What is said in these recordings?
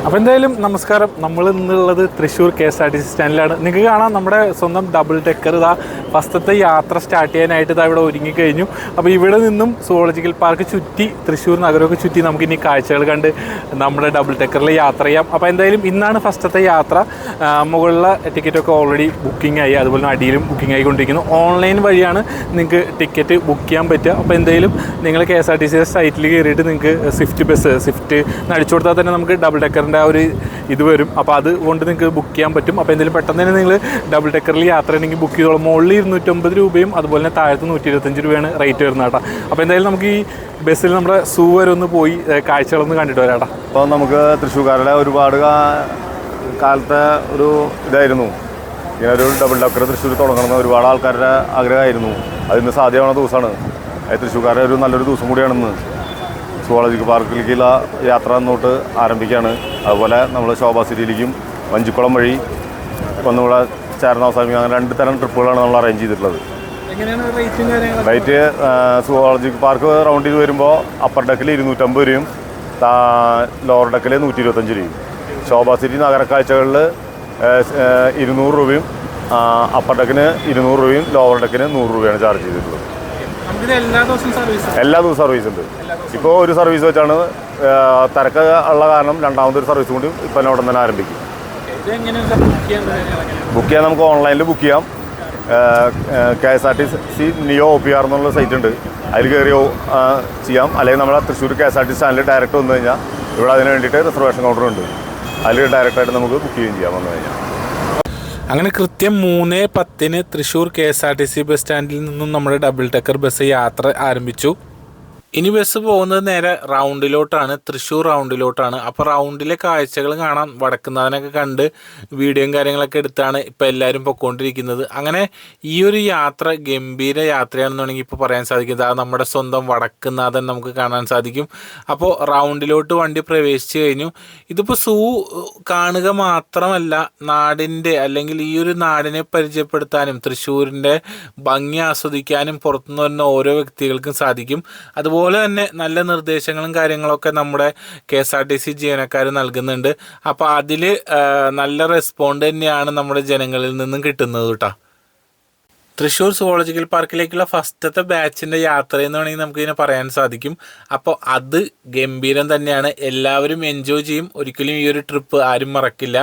അപ്പോൾ എന്തായാലും നമസ്കാരം. നമ്മൾ ഇന്നുള്ളത് തൃശ്ശൂർ KSRTC സ്റ്റാൻഡിലാണ്. നിങ്ങൾക്ക് കാണാം നമ്മുടെ സ്വന്തം ഡബിൾ ഡെക്കർ ഇതാ ഫസ്റ്റത്തെ യാത്ര സ്റ്റാർട്ട് ചെയ്യാനായിട്ട് ഇതാ ഇവിടെ ഒരുങ്ങിക്കഴിഞ്ഞു. അപ്പോൾ ഇവിടെ നിന്നും സുവോളജിക്കൽ പാർക്ക് ചുറ്റി തൃശ്ശൂർ നഗരമൊക്കെ ചുറ്റി നമുക്കിനി കാഴ്ചകൾ കണ്ട് നമ്മുടെ ഡബിൾ ഡെക്കറിൽ യാത്ര ചെയ്യാം. അപ്പോൾ എന്തായാലും ഇന്നാണ് ഫസ്റ്റത്തെ യാത്ര. മുകളിലെ ടിക്കറ്റൊക്കെ ഓൾറെഡി ബുക്കിംഗ് ആയി, അതുപോലെ അടിയിലും ബുക്കിംഗ് ആയിക്കൊണ്ടിരിക്കുന്നു. ഓൺലൈൻ വഴിയാണ് നിങ്ങൾക്ക് ടിക്കറ്റ് ബുക്ക് ചെയ്യാൻ പറ്റുക. അപ്പോൾ എന്തായാലും നിങ്ങൾ KSRTC സൈറ്റിൽ കയറിയിട്ട് നിങ്ങൾക്ക് സ്വിഫ്റ്റ് അടിച്ചു കൊടുത്താൽ തന്നെ നമുക്ക് ഡബിൾ ഡെക്കറിൻ്റെ ആ ഒരു ഇത് വരും. അപ്പോൾ അതുകൊണ്ട് നിങ്ങൾക്ക് ബുക്ക് ചെയ്യാൻ പറ്റും. അപ്പോൾ എന്തെങ്കിലും പെട്ടെന്ന് തന്നെ നിങ്ങൾ ഡബിൾ ഡെക്കറിൽ യാത്ര ഉണ്ടെങ്കിൽ ബുക്ക് ചെയ്തോളൂ. മുകളിൽ 250 രൂപയും അതുപോലെ തന്നെ താഴത്ത് 125 രൂപയാണ് റേറ്റ് വരുന്നത് കേട്ടോ. അപ്പോൾ എന്തായാലും നമുക്ക് ഈ ബസ്സിൽ നമ്മുടെ സൂ വരെ ഒന്ന് പോയി കാഴ്ചകളൊന്ന് കണ്ടിട്ട് വരാം കേട്ടോ. അപ്പോൾ നമുക്ക് തൃശ്ശൂർക്കാരുടെ ഒരുപാട് കാലത്തെ ഒരു ഇതായിരുന്നു, ഇങ്ങനെ ഒരു ഡബിൾ ഡെക്കർ തൃശ്ശൂർ തുടങ്ങണമെന്ന് ഒരുപാട് ആൾക്കാരുടെ ആഗ്രഹമായിരുന്നു. അതിന് സാധ്യമാവുന്ന ദിവസമാണ്. തൃശ്ശൂർക്കാരുടെ ഒരു നല്ലൊരു ദിവസം കൂടിയാണെന്ന്. സുവോളജിക്കൽ പാർക്കിലേക്കുള്ള യാത്ര അങ്ങോട്ട് ആരംഭിക്കുകയാണ്. അതുപോലെ നമ്മൾ ശോഭാ സിറ്റിയിലേക്കും വഞ്ചിക്കുളം വഴി ഒന്നുകൂടെ ചേർന്ന അവസാനിക്കും. അങ്ങനെ 2 തരം ട്രിപ്പുകളാണ് നമ്മൾ അറേഞ്ച് ചെയ്തിട്ടുള്ളത്. റേറ്റ് സുവോളജിക്കൽ പാർക്ക് റൗണ്ട് ചെയ്ത് വരുമ്പോൾ അപ്പർ ഡെക്കിൽ 250 രൂപയും ലോവർ ഡെക്കിൽ 125 രൂപയും. ശോഭാ സിറ്റി നഗരക്കാഴ്ചകളിൽ 200 രൂപയും അപ്പർ ഡെക്കിന് 200 രൂപയും ലോവർ ഡെക്കിന് 100 രൂപയാണ് ചാർജ് ചെയ്തിട്ടുള്ളത്. എല്ലാ ദിവസവും സർവീസ് ഉണ്ട്. ഇപ്പോൾ ഒരു സർവീസ് വെച്ചാണ് തിരക്ക് ഉള്ള കാരണം രണ്ടാമതൊരു സർവീസ് കൂടി ഇപ്പം ഉടൻ തന്നെ ആരംഭിക്കും. ബുക്ക് ചെയ്യാൻ നമുക്ക് ഓൺലൈനിൽ ബുക്ക് ചെയ്യാം. KSRTC നിയോ OPR എന്നുള്ള സൈറ്റ് ഉണ്ട്, അതിൽ കയറി ചെയ്യാം. അല്ലെങ്കിൽ നമ്മുടെ തൃശ്ശൂർ KSRTC സ്റ്റാൻഡിൽ ഡയറക്റ്റ് വന്നു കഴിഞ്ഞാൽ ഇവിടെ അതിന് വേണ്ടിയിട്ട് റിസർവേഷൻ കൗണ്ടർ ഉണ്ട്, അതിൽ ഡയറക്റ്റായിട്ട് നമുക്ക് ബുക്ക് ചെയ്യുകയും ചെയ്യാം വന്നു കഴിഞ്ഞാൽ. അങ്ങനെ കൃത്യം 3:10 തൃശ്ശൂർ KSRTC ബസ് സ്റ്റാൻഡിൽ നിന്നും നമ്മുടെ ഡബിൾ ഡെക്കർ ബസ് യാത്ര ആരംഭിച്ചു. ഇനി ബസ് പോകുന്നത് നേരെ റൗണ്ടിലോട്ടാണ്, തൃശ്ശൂർ റൗണ്ടിലോട്ടാണ്. അപ്പോൾ റൗണ്ടിലെ കാഴ്ചകൾ കാണാൻ വടക്കുന്നാഥനൊക്കെ കണ്ട് വീഡിയോയും കാര്യങ്ങളൊക്കെ എടുത്താണ് ഇപ്പോൾ എല്ലാവരും പൊയ്ക്കൊണ്ടിരിക്കുന്നത്. അങ്ങനെ ഈ ഒരു യാത്ര ഗംഭീര യാത്രയാണെന്ന് വേണമെങ്കിൽ ഇപ്പോൾ പറയാൻ സാധിക്കും. അത് നമ്മുടെ സ്വന്തം വടക്കുന്നാഥൻ നമുക്ക് കാണാൻ സാധിക്കും. അപ്പോൾ റൗണ്ടിലോട്ട് വണ്ടി പ്രവേശിച്ചു കഴിഞ്ഞു. ഇതിപ്പോൾ സൂ കാണുക മാത്രമല്ല, നാടിൻ്റെ അല്ലെങ്കിൽ ഈ ഒരു നാടിനെ പരിചയപ്പെടുത്താനും തൃശ്ശൂരിൻ്റെ ഭംഗി ആസ്വദിക്കാനും പുറത്തുനിന്ന് വരുന്ന ഓരോ വ്യക്തികൾക്കും സാധിക്കും. അതുപോലെ തന്നെ നല്ല നിർദ്ദേശങ്ങളും കാര്യങ്ങളൊക്കെ നമ്മുടെ KSRTC ജീവനക്കാർ നൽകുന്നുണ്ട്. അപ്പോൾ അതിൽ നല്ല റെസ്പോണ്ട് തന്നെയാണ് നമ്മുടെ ജനങ്ങളിൽ നിന്നും കിട്ടുന്നത് കേട്ടോ. തൃശ്ശൂർ സുവോളജിക്കൽ പാർക്കിലേക്കുള്ള ഫസ്റ്റത്തെ ബാച്ചിൻ്റെ യാത്രയെന്ന് വേണമെങ്കിൽ നമുക്കിതിനെ പറയാൻ സാധിക്കും. അപ്പോൾ അത് ഗംഭീരം തന്നെയാണ്, എല്ലാവരും എൻജോയ് ചെയ്യും. ഒരിക്കലും ഈ ഒരു ട്രിപ്പ് ആരും മറക്കില്ല.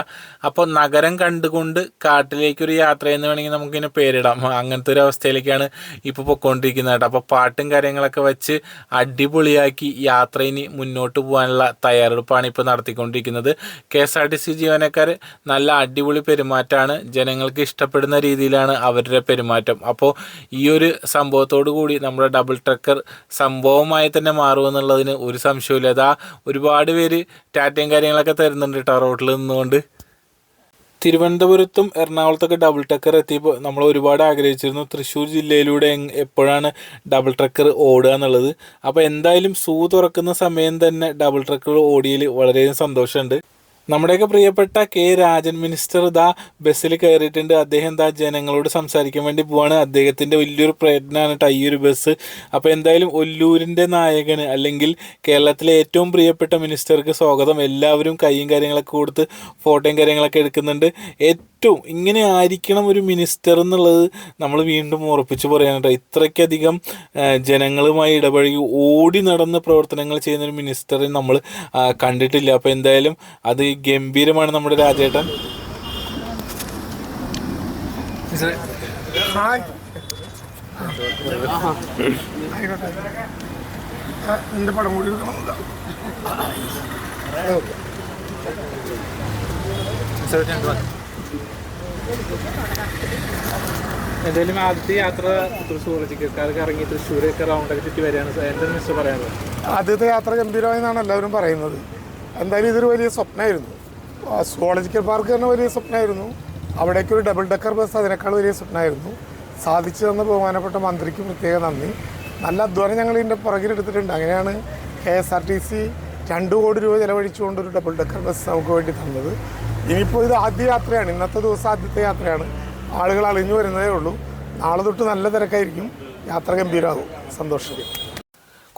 അപ്പോൾ നഗരം കണ്ടുകൊണ്ട് കാട്ടിലേക്കൊരു യാത്രയെന്ന് വേണമെങ്കിൽ നമുക്കിതിനെ പേരിടാം. അങ്ങനത്തെ ഒരു അവസ്ഥയിലേക്കാണ് ഇപ്പോൾ പൊയ്ക്കൊണ്ടിരിക്കുന്നത് കേട്ടോ. അപ്പോൾ പാട്ടും കാര്യങ്ങളൊക്കെ വെച്ച് അടിപൊളിയാക്കി യാത്ര ഇനി മുന്നോട്ട് പോകാനുള്ള തയ്യാറെടുപ്പാണ് ഇപ്പോൾ നടത്തിക്കൊണ്ടിരിക്കുന്നത്. KSRTC ജീവനക്കാർ നല്ല അടിപൊളി പെരുമാറ്റമാണ്, ജനങ്ങൾക്ക് ഇഷ്ടപ്പെടുന്ന രീതിയിലാണ് അവരുടെ പെരുമാറ്റം. അപ്പോൾ ഈ ഒരു സംഭവത്തോടു കൂടി നമ്മുടെ ഡബിൾ ട്രക്കർ സംഭവമായി തന്നെ മാറുമെന്നുള്ളതിന് ഒരു സംശയമില്ല. അതാ ഒരുപാട് പേര് ടാറ്റയും കാര്യങ്ങളൊക്കെ തരുന്നുണ്ട് കേട്ടോ റോഡിൽ നിന്നുകൊണ്ട്. തിരുവനന്തപുരത്തും എറണാകുളത്തൊക്കെ ഡബിൾ ട്രക്കർ എത്തിയപ്പോൾ നമ്മൾ ഒരുപാട് ആഗ്രഹിച്ചിരുന്നു തൃശ്ശൂർ ജില്ലയിലൂടെ എപ്പോഴാണ് ഡബിൾ ട്രക്കർ ഓടുക എന്നുള്ളത്. അപ്പോൾ എന്തായാലും സൂ തുറക്കുന്ന സമയം തന്നെ ഡബിൾ ട്രക്കർ ഓടിയതിൽ വളരെയധികം സന്തോഷമുണ്ട്. നമ്മുടെയൊക്കെ പ്രിയപ്പെട്ട K. രാജൻ മിനിസ്റ്റർ ഇതാ ബസ്സിൽ കയറിയിട്ടുണ്ട്. അദ്ദേഹം എന്താ ജനങ്ങളോട് സംസാരിക്കാൻ വേണ്ടി പോവാണ്. അദ്ദേഹത്തിൻ്റെ വലിയൊരു പ്രയത്നമാണ് കേട്ടോ ഈ ഒരു ബസ്. അപ്പോൾ എന്തായാലും ഒല്ലൂരിൻ്റെ നായകന് അല്ലെങ്കിൽ കേരളത്തിലെ ഏറ്റവും പ്രിയപ്പെട്ട മിനിസ്റ്റർക്ക് സ്വാഗതം. എല്ലാവരും കൈയും കാര്യങ്ങളൊക്കെ കൊടുത്ത് ഫോട്ടോയും കാര്യങ്ങളൊക്കെ എടുക്കുന്നുണ്ട്. ഏറ്റവും ഇങ്ങനെ ആയിരിക്കണം ഒരു മിനിസ്റ്റർ എന്നുള്ളത് നമ്മൾ വീണ്ടും ഉറപ്പിച്ച് പറയാൻ കേട്ടോ. ഇത്രയ്ക്കധികം ജനങ്ങളുമായി ഇടപഴകി ഓടി നടന്ന് പ്രവർത്തനങ്ങൾ ചെയ്യുന്നൊരു മിനിസ്റ്ററെ നമ്മൾ കണ്ടിട്ടില്ല. അപ്പോൾ എന്തായാലും അത് ഗംഭീരമാണ് നമ്മുടെ രാജേട്ടൻ. എൻ്റെ പടം കൂടി എന്തായാലും ആദ്യത്തെ യാത്ര സുവോളജിക്കാർക്ക് ഇറങ്ങി തൃശ്ശൂരൊക്കെ റൗണ്ടൊക്കെ ചുറ്റി വരികയാണ്. എന്താ മിസ്റ്റർ പറയാനുള്ളത്? ആദ്യത്തെ യാത്ര ഗംഭീരമായി എന്നാണ് എല്ലാവരും പറയുന്നത്. എന്തായാലും ഇതൊരു വലിയ സ്വപ്നമായിരുന്നു. സുവോളജിക്കൽ പാർക്ക് തന്നെ വലിയ സ്വപ്നമായിരുന്നു. അവിടേക്കൊരു ഡബിൾ ഡെക്കർ ബസ് അതിനേക്കാൾ വലിയ സ്വപ്നമായിരുന്നു. സാധിച്ചു തന്ന ബഹുമാനപ്പെട്ട മന്ത്രിക്ക് പ്രത്യേക നന്ദി. നല്ല അധ്വാനം ഞങ്ങൾ ഇതിൻ്റെ പുറകിലെടുത്തിട്ടുണ്ട്. അങ്ങനെയാണ് KSRTC 2 കോടി രൂപ ചിലവഴിച്ചുകൊണ്ട് ഒരു ഡബിൾ ഡെക്കർ ബസ് നമുക്ക് വേണ്ടി തന്നത്. ഇനിയിപ്പോൾ ഇത് ആദ്യ യാത്രയാണ്, ഇന്നത്തെ ദിവസം ആദ്യത്തെ യാത്രയാണ്. ആളുകൾ അളിഞ്ഞു വരുന്നതേ ഉള്ളൂ. നാളെ തൊട്ട് നല്ല തിരക്കായിരിക്കും. യാത്ര ഗംഭീരമാകും. സന്തോഷം.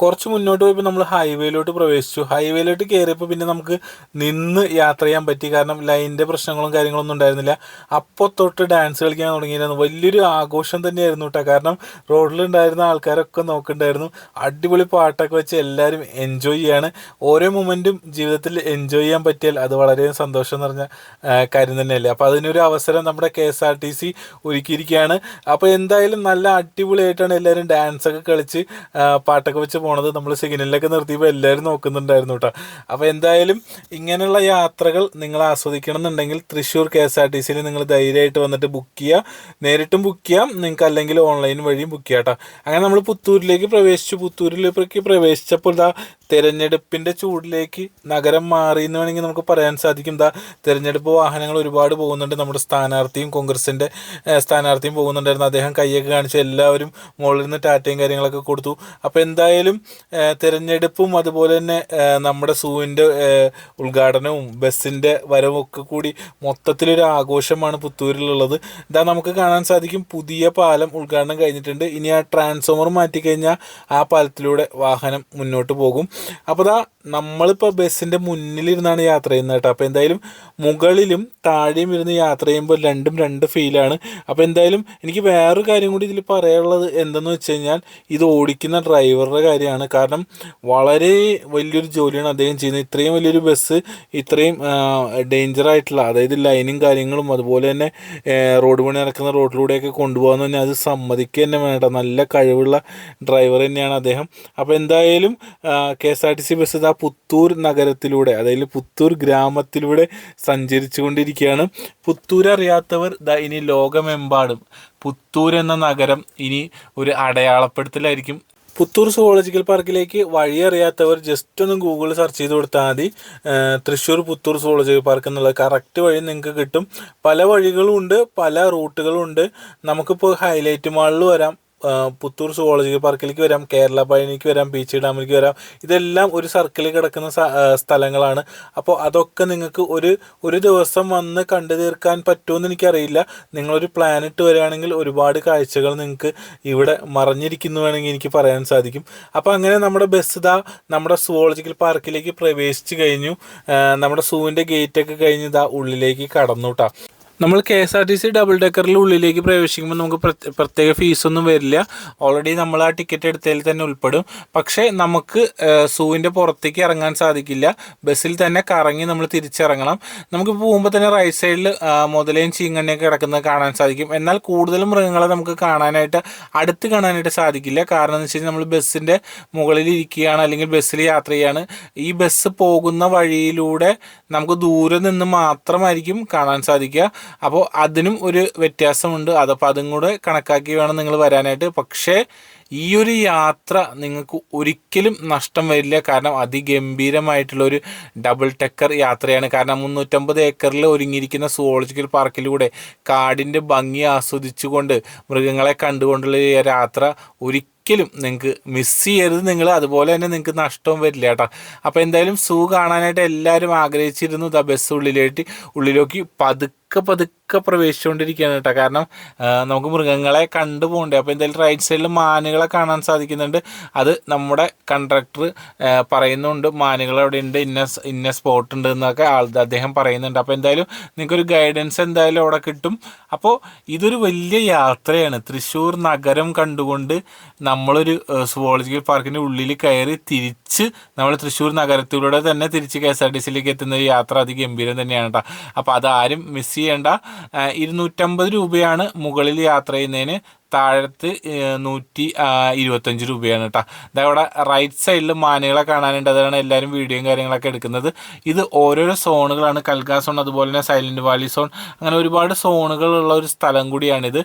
കുറച്ച് മുന്നോട്ട് പോയപ്പോൾ നമ്മൾ ഹൈവേയിലോട്ട് പ്രവേശിച്ചു. ഹൈവേയിലോട്ട് കയറിയപ്പോൾ പിന്നെ നമുക്ക് നിന്ന് യാത്ര ചെയ്യാൻ പറ്റി, കാരണം ലൈനിൻ്റെ പ്രശ്നങ്ങളും കാര്യങ്ങളൊന്നും ഉണ്ടായിരുന്നില്ല. അപ്പോൾ തൊട്ട് ഡാൻസ് കളിക്കാൻ തുടങ്ങിയിരുന്നു. വലിയൊരു ആഘോഷം തന്നെയായിരുന്നു കേട്ടോ, കാരണം റോഡിലുണ്ടായിരുന്ന ആൾക്കാരൊക്കെ നോക്കുന്നുണ്ടായിരുന്നു. അടിപൊളി പാട്ടൊക്കെ വെച്ച് എല്ലാവരും എൻജോയ് ചെയ്യാണ്. ഓരോ മൊമെൻറ്റും ജീവിതത്തിൽ എൻജോയ് ചെയ്യാൻ പറ്റിയാൽ അത് വളരെ സന്തോഷം നിറഞ്ഞ കാര്യം തന്നെയല്ലേ. അപ്പോൾ അതിനൊരു അവസരം നമ്മുടെ KSRTC ഒരുക്കിയിരിക്കുകയാണ്. അപ്പോൾ എന്തായാലും നല്ല അടിപൊളിയായിട്ടാണ് എല്ലാവരും ഡാൻസൊക്കെ കളിച്ച് പാട്ടൊക്കെ വെച്ച് പോണത്. നമ്മൾ സിഗ്നലിലൊക്കെ നിർത്തിയപ്പോൾ എല്ലാവരും നോക്കുന്നുണ്ടായിരുന്നു കേട്ടോ. അപ്പോൾ എന്തായാലും ഇങ്ങനെയുള്ള യാത്രകൾ നിങ്ങൾ ആസ്വദിക്കണം എന്നുണ്ടെങ്കിൽ തൃശ്ശൂർ KSRTCയിൽ നിങ്ങൾ ധൈര്യമായിട്ട് വന്നിട്ട് ബുക്ക് ചെയ്യുക. നേരിട്ടും ബുക്ക് ചെയ്യാം, നിങ്ങൾക്ക് അല്ലെങ്കിൽ ഓൺലൈൻ വഴിയും ബുക്ക് ചെയ്യാം കേട്ടോ. അങ്ങനെ നമ്മൾ പുത്തൂരിലേക്ക് പ്രവേശിച്ചു. പുത്തൂരിലേക്ക് പ്രവേശിച്ചപ്പോൾ ഇതാ തിരഞ്ഞെടുപ്പിൻ്റെ ചൂടിലേക്ക് നഗരം മാറി എന്ന് വേണമെങ്കിൽ നമുക്ക് പറയാൻ സാധിക്കും. തിരഞ്ഞെടുപ്പ് വാഹനങ്ങൾ ഒരുപാട് പോകുന്നുണ്ട്. നമ്മുടെ സ്ഥാനാർത്ഥിയും കോൺഗ്രസിൻ്റെ സ്ഥാനാർത്ഥിയും പോകുന്നുണ്ടായിരുന്നു. അദ്ദേഹം കൈയൊക്കെ കാണിച്ച് എല്ലാവരും മുകളിൽ നിന്ന് ടാറ്റയും കാര്യങ്ങളൊക്കെ കൊടുത്തു. അപ്പോൾ എന്തായാലും തിരഞ്ഞെടുപ്പും അതുപോലെ തന്നെ നമ്മുടെ സൂവിൻ്റെ ഉദ്ഘാടനവും ബസ്സിൻ്റെ വരവും ഒക്കെ കൂടി മൊത്തത്തിലൊരു ആഘോഷമാണ് പുത്തൂരിലുള്ളത്. നമുക്ക് കാണാൻ സാധിക്കും പുതിയ പാലം ഉദ്ഘാടനം കഴിഞ്ഞിട്ടുണ്ട്. ഇനി ആ ട്രാൻസ്ഫോമർ മാറ്റിക്കഴിഞ്ഞാൽ ആ പാലത്തിലൂടെ വാഹനം മുന്നോട്ട് പോകും. അപ്പോൾ നമ്മളിപ്പോൾ ബസ്സിൻ്റെ മുന്നിലിരുന്നാണ് യാത്ര ചെയ്യുന്നത് കേട്ടോ. അപ്പോൾ എന്തായാലും മുകളിലും താഴെയും ഇരുന്ന് യാത്ര ചെയ്യുമ്പോൾ രണ്ടും രണ്ട് ഫീലാണ്. അപ്പോൾ എന്തായാലും എനിക്ക് വേറൊരു കാര്യം കൂടി ഇതിൽ പറയാനുള്ളത് എന്തെന്ന് വെച്ച് കഴിഞ്ഞാൽ ഇത് ഓടിക്കുന്ന ഡ്രൈവറുടെ കാര്യമാണ്. കാരണം വളരെ വലിയൊരു ജോലിയാണ് അദ്ദേഹം ചെയ്യുന്നത്. ഇത്രയും വലിയൊരു ബസ് ഇത്രയും ഡേഞ്ചറായിട്ടുള്ള, അതായത് ലൈനും കാര്യങ്ങളും അതുപോലെ തന്നെ റോഡ് പണി നടക്കുന്ന റോഡിലൂടെയൊക്കെ കൊണ്ടുപോകാമെന്ന് പറഞ്ഞാൽ അത് സമ്മതിക്കുക തന്നെ വേണ്ട. നല്ല കഴിവുള്ള ഡ്രൈവർ തന്നെയാണ് അദ്ദേഹം. അപ്പോൾ എന്തായാലും KSRTC ബസ് പുത്തൂർ നഗരത്തിലൂടെ, അതായത് പുത്തൂർ ഗ്രാമത്തിലൂടെ സഞ്ചരിച്ചു കൊണ്ടിരിക്കുകയാണ്. പുത്തൂർ അറിയാത്തവർ ഇനി ലോകമെമ്പാടും പുത്തൂർ എന്ന നഗരം ഇനി ഒരു അടയാളപ്പെടുത്തലായിരിക്കും. പുത്തൂർ സുവോളജിക്കൽ പാർക്കിലേക്ക് വഴി അറിയാത്തവർ ജസ്റ്റ് ഒന്ന് ഗൂഗിളിൽ സെർച്ച് ചെയ്ത് കൊടുത്താൽ മതി. തൃശ്ശൂർ പുത്തൂർ സുവോളജിക്കൽ പാർക്ക് എന്നുള്ളത് കറക്റ്റ് വഴി നിങ്ങൾക്ക് കിട്ടും. പല വഴികളും ഉണ്ട്, പല റൂട്ടുകളും ഉണ്ട്. നമുക്കിപ്പോൾ ഹൈലൈറ്റ് മാളിൽ വരാം, പുത്തൂർ സുവോളജിക്കൽ പാർക്കിലേക്ക് വരാം, കേരള പഴനിക്ക് വരാം, പീച്ചി ഡാമിലേക്ക് വരാം. ഇതെല്ലാം ഒരു സർക്കിളിൽ കിടക്കുന്ന സ്ഥലങ്ങളാണ്. അപ്പോൾ അതൊക്കെ നിങ്ങൾക്ക് ഒരു ദിവസം വന്ന് കണ്ടു തീർക്കാൻ പറ്റുമെന്ന് എനിക്കറിയില്ല. നിങ്ങളൊരു പ്ലാനിട്ട് വരികയാണെങ്കിൽ ഒരുപാട് കാഴ്ചകൾ നിങ്ങൾക്ക് ഇവിടെ മറഞ്ഞിരിക്കുന്നു വേണമെങ്കിൽ എനിക്ക് പറയാൻ സാധിക്കും. അപ്പോൾ അങ്ങനെ നമ്മുടെ ബസ് നമ്മുടെ സുവോളജിക്കൽ പാർക്കിലേക്ക് പ്രവേശിച്ച് കഴിഞ്ഞു. നമ്മുടെ സൂവിൻ്റെ ഗേറ്റൊക്കെ കഴിഞ്ഞ് ഉള്ളിലേക്ക് കടന്നു കേട്ടോ. നമ്മൾ KSRTC ഡബിൾ ഡെക്കറിൽ ഉള്ളിലേക്ക് പ്രവേശിക്കുമ്പോൾ നമുക്ക് പ്രത്യേക ഫീസൊന്നും വരില്ല. ഓൾറെഡി നമ്മൾ ആ ടിക്കറ്റ് എടുത്തതിൽ തന്നെ ഉൾപ്പെടും. പക്ഷേ നമുക്ക് സൂവിൻ്റെ പുറത്തേക്ക് ഇറങ്ങാൻ സാധിക്കില്ല. ബസ്സിൽ തന്നെ കറങ്ങി നമ്മൾ തിരിച്ചിറങ്ങണം. നമുക്ക് പോകുമ്പോൾ തന്നെ റൈറ്റ് സൈഡിൽ മുതലയും ചീങ്കണ്ണിയൊക്കെ കിടക്കുന്നത് കാണാൻ സാധിക്കും. എന്നാൽ കൂടുതലും മൃഗങ്ങളെ നമുക്ക് അടുത്ത് കാണാനായിട്ട് സാധിക്കില്ല. കാരണം എന്ന് വെച്ച് കഴിഞ്ഞാൽ നമ്മൾ ബസ്സിൻ്റെ മുകളിൽ ഇരിക്കുകയാണ്, അല്ലെങ്കിൽ ബസ്സിൽ യാത്ര ചെയ്യാണ്. ഈ ബസ് പോകുന്ന വഴിയിലൂടെ നമുക്ക് ദൂരെ നിന്ന് മാത്രമായിരിക്കും കാണാൻ സാധിക്കുക. അപ്പോൾ അതിനും ഒരു വ്യത്യാസമുണ്ട്. അതപ്പോൾ അതും കൂടെ കണക്കാക്കി വേണം നിങ്ങൾ വരാനായിട്ട്. പക്ഷേ ഈ ഒരു യാത്ര നിങ്ങൾക്ക് ഒരിക്കലും നഷ്ടം വരില്ല. കാരണം അതിഗംഭീരമായിട്ടുള്ളൊരു ഡബിൾ ഡെക്കർ യാത്രയാണ്. കാരണം 350 ഏക്കറിൽ ഒരുങ്ങിയിരിക്കുന്ന സുവോളജിക്കൽ പാർക്കിലൂടെ കാടിൻ്റെ ഭംഗി ആസ്വദിച്ചുകൊണ്ട് മൃഗങ്ങളെ കണ്ടുകൊണ്ടുള്ള ഈ യാത്ര ഒരിക്കലും നിങ്ങൾക്ക് മിസ് ചെയ്യരുത്. നിങ്ങൾ അതുപോലെ തന്നെ നിങ്ങൾക്ക് നഷ്ടവും വരില്ല കേട്ടോ. അപ്പോൾ എന്തായാലും സൂ കാണാനായിട്ട് എല്ലാവരും ആഗ്രഹിച്ചിരുന്നു. ബസ് ഉള്ളിലേക്ക് പതുക്കെ പ്രവേശിച്ചുകൊണ്ടിരിക്കുകയാണ് കേട്ടോ. കാരണം നമുക്ക് മൃഗങ്ങളെ കണ്ടുപോകണ്ടേ. അപ്പോൾ എന്തായാലും റൈറ്റ് സൈഡിൽ മാനുകളെ കാണാൻ സാധിക്കുന്നുണ്ട്. അത് നമ്മുടെ കണ്ടക്ടർ പറയുന്നുണ്ട്, മാനുകൾ അവിടെ ഉണ്ട്, ഇന്ന സ്പോട്ട് ഉണ്ട് എന്നൊക്കെ അദ്ദേഹം പറയുന്നുണ്ട്. അപ്പോൾ എന്തായാലും നിങ്ങൾക്കൊരു ഗൈഡൻസ് എന്തായാലും അവിടെ കിട്ടും. അപ്പോൾ ഇതൊരു വലിയ യാത്രയാണ്. തൃശ്ശൂർ നഗരം കണ്ടുകൊണ്ട് നമ്മളൊരു സുവോളജിക്കൽ പാർക്കിൻ്റെ ഉള്ളിൽ കയറി തിരിച്ച് നമ്മൾ തൃശ്ശൂർ നഗരത്തിലൂടെ തന്നെ തിരിച്ച് KSRTCയിലേക്ക് എത്തുന്ന ഒരു യാത്ര അതിഗംഭീരം തന്നെയാണ് കേട്ടോ. അപ്പോൾ അതാരും മിസ് ചെയ്യേണ്ട. 250 രൂപയാണ് മുകളിൽ യാത്ര ചെയ്യുന്നതിന്. താഴത്ത് 125 രൂപയാണ് കേട്ടോ. അവിടെ റൈറ്റ് സൈഡിൽ മാനുകളെ കാണാനുണ്ട്. അതാണ് എല്ലാവരും വീഡിയോയും കാര്യങ്ങളൊക്കെ എടുക്കുന്നത്. ഇത് ഓരോരോ സോണുകളാണ്. കൽഗ സോൺ, അതുപോലെ തന്നെ സൈലൻറ്റ് വാലി സോൺ, അങ്ങനെ ഒരുപാട് സോണുകളുള്ള ഒരു സ്ഥലം കൂടിയാണിത്.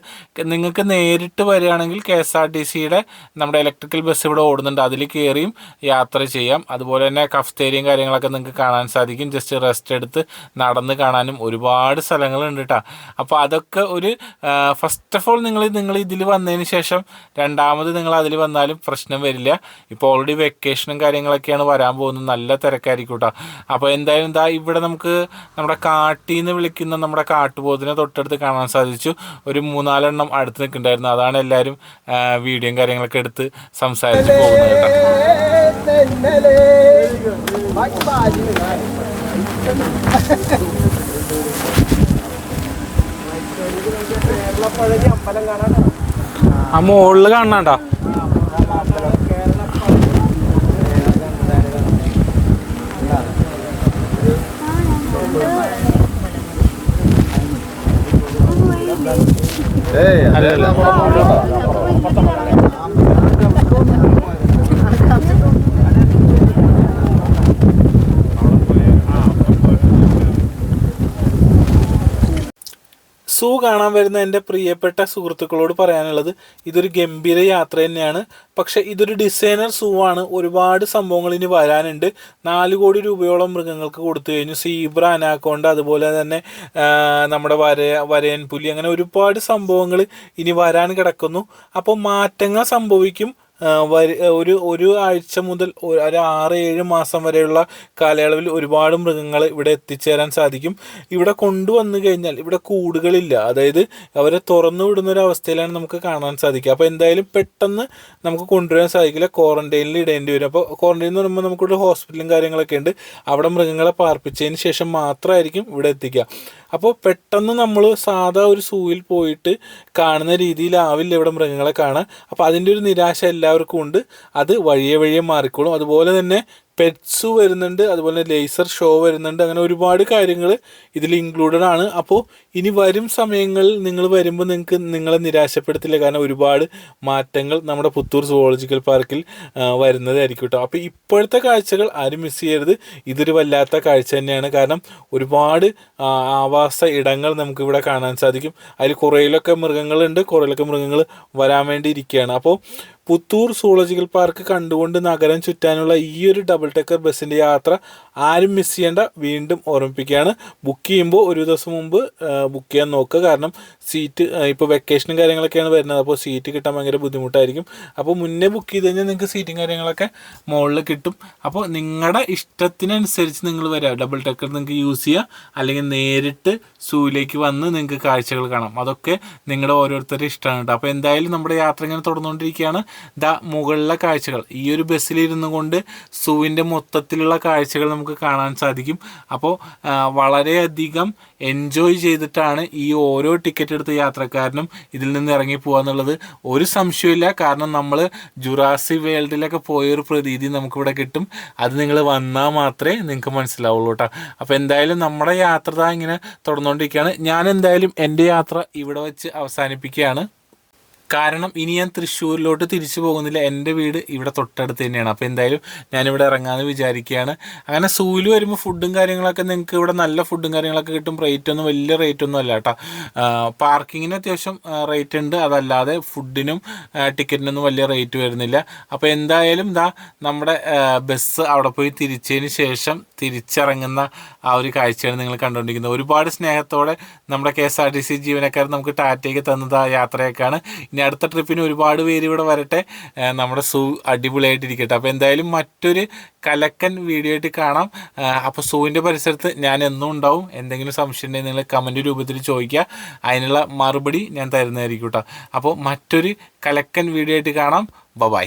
നിങ്ങൾക്ക് നേരിട്ട് വരികയാണെങ്കിൽ KSRTCയുടെ നമ്മുടെ ഇലക്ട്രിക്കൽ ബസ് ഇവിടെ ഓടുന്നുണ്ട്, അതിൽ കയറിയും യാത്ര ചെയ്യാം. അതുപോലെ തന്നെ കഫ്തേരിയും കാര്യങ്ങളൊക്കെ നിങ്ങൾക്ക് കാണാൻ സാധിക്കും. ജസ്റ്റ് റെസ്റ്റ് എടുത്ത് നടന്ന് കാണാനും ഒരുപാട് സ്ഥലങ്ങളുണ്ട് കേട്ടോ. അപ്പോൾ അതൊക്കെ ഒരു ഫസ്റ്റ് ഓഫ് ഓൾ നിങ്ങൾ ഇതിൽ വന്നതിന് ശേഷം രണ്ടാമത് നിങ്ങൾ അതിൽ വന്നാലും പ്രശ്നം വരില്ല. ഇപ്പോൾ ഓൾറെഡി വെക്കേഷനും കാര്യങ്ങളൊക്കെയാണ് വരാൻ പോകുന്നത്, നല്ല തിരക്കായിരിക്കും കേട്ടോ. അപ്പോൾ എന്തായാലും എന്താ ഇവിടെ നമുക്ക് നമ്മുടെ കാട്ടിൽ നിന്ന് വിളിക്കുന്ന നമ്മുടെ കാട്ടുപോത്തിനെ തൊട്ടടുത്ത് കാണാൻ സാധിച്ചു. ഒരു 3-4 എണ്ണം അടുത്ത് നിൽക്കുന്നുണ്ടായിരുന്നു. അതാണ് എല്ലാവരും വീഡിയോയും കാര്യങ്ങളൊക്കെ എടുത്ത് സംസാരിച്ച് പോകുന്നത് കേട്ടോ. ആ മുകളിൽ കാണാണ്ടോ? അല്ലല്ല, സൂ കാണാൻ വരുന്ന എൻ്റെ പ്രിയപ്പെട്ട സുഹൃത്തുക്കളോട് പറയാനുള്ളത് ഇതൊരു ഗംഭീര യാത്ര തന്നെയാണ്. പക്ഷെ ഇതൊരു ഡിസൈനർ സൂ ആണ്. ഒരുപാട് സംഭവങ്ങൾ ഇനി വരാനുണ്ട്. 4 കോടി രൂപയോളം മൃഗങ്ങൾക്ക് കൊടുത്തു കഴിഞ്ഞു. സീബ്ര, അനാക്കോണ്ട, അതുപോലെ തന്നെ നമ്മുടെ വരയൻ പുലി, അങ്ങനെ ഒരുപാട് സംഭവങ്ങൾ ഇനി വരാൻ കിടക്കുന്നു. അപ്പോൾ മാറ്റങ്ങൾ സംഭവിക്കും. ഒരു ആഴ്ച മുതൽ ഒരു 6-7 മാസം വരെയുള്ള കാലയളവിൽ ഒരുപാട് മൃഗങ്ങൾ ഇവിടെ എത്തിച്ചേരാൻ സാധിക്കും. ഇവിടെ കൊണ്ടുവന്നു കഴിഞ്ഞാൽ ഇവിടെ കൂടുകളില്ല, അതായത് അവരെ തുറന്നു വിടുന്നൊരവസ്ഥയിലാണ് നമുക്ക് കാണാൻ സാധിക്കുക. അപ്പോൾ എന്തായാലും പെട്ടെന്ന് നമുക്ക് കൊണ്ടുവരാൻ സാധിക്കില്ല, ക്വാറന്റൈനിൽ ഇടേണ്ടി വരും. അപ്പോൾ ക്വാറന്റൈൻ എന്ന് പറയുമ്പോൾ നമുക്കിവിടെ ഹോസ്പിറ്റലും കാര്യങ്ങളൊക്കെ ഉണ്ട്. അവിടെ മൃഗങ്ങളെ പാർപ്പിച്ചതിന് ശേഷം മാത്രമായിരിക്കും ഇവിടെ എത്തിക്കുക. അപ്പോൾ പെട്ടെന്ന് നമ്മൾ സാധാ ഒരു സൂവിൽ പോയിട്ട് കാണുന്ന രീതിയിലാവില്ല ഇവിടെ മൃഗങ്ങളെ കാണാൻ. അപ്പോൾ അതിൻ്റെ ഒരു നിരാശ എല്ലാവർക്കും ഉണ്ട്. അത് വഴിയെ മാറിക്കോളും. അതുപോലെ തന്നെ പെറ്റ്സ് വരുന്നുണ്ട്, അതുപോലെ ലേസർ ഷോ വരുന്നുണ്ട്. അങ്ങനെ ഒരുപാട് കാര്യങ്ങൾ ഇതിൽ ഇൻക്ലൂഡഡ് ആണ്. അപ്പോൾ ഇനി വരും സമയങ്ങളിൽ നിങ്ങൾ വരുമ്പോൾ നിങ്ങളെ നിരാശപ്പെടുത്തില്ല, കാരണം ഒരുപാട് മാറ്റങ്ങൾ നമ്മുടെ പുത്തൂർ സുവോളജിക്കൽ പാർക്കിൽ വരുന്നതായിരിക്കും കേട്ടോ. അപ്പോൾ ഇപ്പോഴത്തെ കാഴ്ചകൾ ആരും മിസ് ചെയ്യരുത്. ഇതൊരു വല്ലാത്ത കാഴ്ച തന്നെയാണ്, കാരണം ഒരുപാട് ആവാസ ഇടങ്ങൾ നമുക്കിവിടെ കാണാൻ സാധിക്കും. അതിൽ കുറേയിലൊക്കെ മൃഗങ്ങളുണ്ട്, കുറേയിലൊക്കെ മൃഗങ്ങൾ വരാൻ വേണ്ടി ഇരിക്കുകയാണ്. അപ്പോൾ പുത്തൂർ സുവോളജിക്കൽ പാർക്ക് കണ്ടുകൊണ്ട് നഗരം ചുറ്റാനുള്ള ഈ ഒരു ഡബിൾ ഡെക്കർ ബസ്സിൻ്റെ യാത്ര ആരും മിസ് ചെയ്യേണ്ട. വീണ്ടും ഓർമ്മിപ്പിക്കുകയാണ്, ബുക്ക് ചെയ്യുമ്പോൾ ഒരു ദിവസം മുമ്പ് ബുക്ക് ചെയ്യാൻ നോക്കുക. കാരണം സീറ്റ് ഇപ്പോൾ വെക്കേഷനും കാര്യങ്ങളൊക്കെയാണ് വരുന്നത്, അപ്പോൾ സീറ്റ് കിട്ടാൻ ഭയങ്കര ബുദ്ധിമുട്ടായിരിക്കും. അപ്പോൾ മുന്നേ ബുക്ക് ചെയ്ത് കഴിഞ്ഞാൽ നിങ്ങൾക്ക് സീറ്റും കാര്യങ്ങളൊക്കെ മുകളിൽ കിട്ടും. അപ്പോൾ നിങ്ങളുടെ ഇഷ്ടത്തിനനുസരിച്ച് നിങ്ങൾ വരിക. ഡബിൾ ഡെക്കർ നിങ്ങൾക്ക് യൂസ് ചെയ്യുക, അല്ലെങ്കിൽ നേരിട്ട് സൂയിലേക്ക് വന്ന് നിങ്ങൾക്ക് കാഴ്ചകൾ കാണാം. അതൊക്കെ നിങ്ങളുടെ ഓരോരുത്തരുടെ ഇഷ്ടമാണ് കേട്ടോ. അപ്പോൾ എന്തായാലും നമ്മുടെ യാത്ര ഇങ്ങനെ തുടർന്നുകൊണ്ടിരിക്കുകയാണ്. മുകളിലെ കാഴ്ചകൾ ഈ ഒരു ബസ്സിലിരുന്നു കൊണ്ട് സൂവിൻ്റെ മൊത്തത്തിലുള്ള കാഴ്ചകൾ നമുക്ക് കാണാൻ സാധിക്കും. അപ്പോൾ വളരെയധികം എൻജോയ് ചെയ്തിട്ടാണ് ഈ ഓരോ ടിക്കറ്റ് എടുത്ത യാത്രക്കാരനും ഇതിൽ നിന്ന് ഇറങ്ങി പോകാന്നുള്ളത് ഒരു സംശയമില്ല. കാരണം നമ്മൾ ജുറാസി വേൾഡിലൊക്കെ പോയൊരു പ്രതീതി നമുക്കിവിടെ കിട്ടും. അത് നിങ്ങൾ വന്നാൽ മാത്രമേ നിങ്ങൾക്ക് മനസ്സിലാവുള്ളൂ കേട്ടോ. അപ്പോൾ എന്തായാലും നമ്മുടെ യാത്ര ഇങ്ങനെ തുടർന്നുകൊണ്ടിരിക്കുകയാണ്. ഞാൻ എന്തായാലും എൻ്റെ യാത്ര ഇവിടെ വെച്ച് അവസാനിപ്പിക്കുകയാണ്. കാരണം ഇനി ഞാൻ തൃശ്ശൂരിലോട്ട് തിരിച്ചു പോകുന്നില്ല. എൻ്റെ വീട് ഇവിടെ തൊട്ടടുത്ത് തന്നെയാണ്. അപ്പോൾ എന്തായാലും ഞാനിവിടെ ഇറങ്ങാമെന്ന് വിചാരിക്കുകയാണ്. അങ്ങനെ സൂവിൽ വരുമ്പോൾ ഫുഡും കാര്യങ്ങളൊക്കെ നിങ്ങൾക്ക് ഇവിടെ നല്ല ഫുഡും കാര്യങ്ങളൊക്കെ കിട്ടും. റേറ്റൊന്നും വലിയ റേറ്റൊന്നും അല്ല കേട്ടോ. പാർക്കിങ്ങിന് അത്യാവശ്യം റേറ്റ് ഉണ്ട്, അതല്ലാതെ ഫുഡിനും ടിക്കറ്റിനൊന്നും വലിയ റേറ്റ് വരുന്നില്ല. അപ്പോൾ എന്തായാലും നമ്മുടെ ബസ് അവിടെ പോയി തിരിച്ചതിന് ശേഷം തിരിച്ചിറങ്ങുന്ന ആ ഒരു കാഴ്ചയാണ് നിങ്ങൾ കണ്ടുകൊണ്ടിരിക്കുന്നത്. ഒരുപാട് സ്നേഹത്തോടെ നമ്മുടെ KSRTC ജീവനക്കാർ നമുക്ക് ടാറ്റയ്ക്ക് തന്നത് ആ യാത്രയൊക്കെയാണ്. ഇനി അടുത്ത ട്രിപ്പിന് ഒരുപാട് പേര് ഇവിടെ വരട്ടെ, നമ്മുടെ സൂ അടിപൊളിയായിട്ടിരിക്കട്ടെ. അപ്പോൾ എന്തായാലും മറ്റൊരു കലക്കൻ വീഡിയോ ആയിട്ട് കാണാം. അപ്പോൾ സൂവിൻ്റെ പരിസരത്ത് ഞാൻ എന്നും ഉണ്ടാവും. എന്തെങ്കിലും സംശയം ഉണ്ടെങ്കിൽ നിങ്ങൾ കമൻറ്റ് രൂപത്തിൽ ചോദിക്കുക, അതിനുള്ള മറുപടി ഞാൻ തരുന്നതായിരിക്കും കേട്ടോ. അപ്പോൾ മറ്റൊരു കലക്കൻ വീഡിയോ ആയിട്ട് കാണാം. ബൈ.